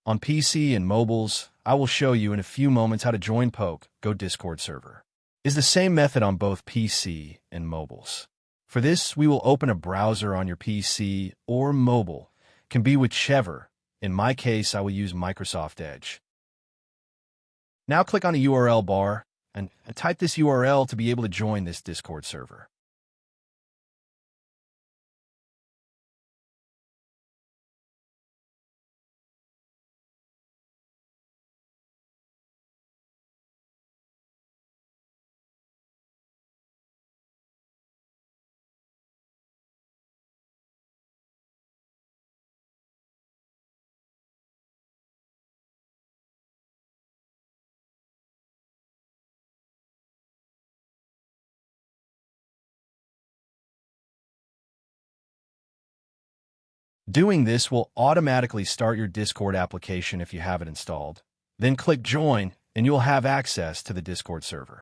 On PC and mobiles, I will show you in a few moments how to join Poke Go Discord server. It's the same method on both PC and mobiles. For this, we will open a browser on your PC or mobile. Can be whichever. In my case, I will use Microsoft Edge. Now click on the URL bar and type this URL to be able to join this Discord server. Doing this will automatically start your Discord application if you have it installed. Then click Join, and you'll have access to the Discord server.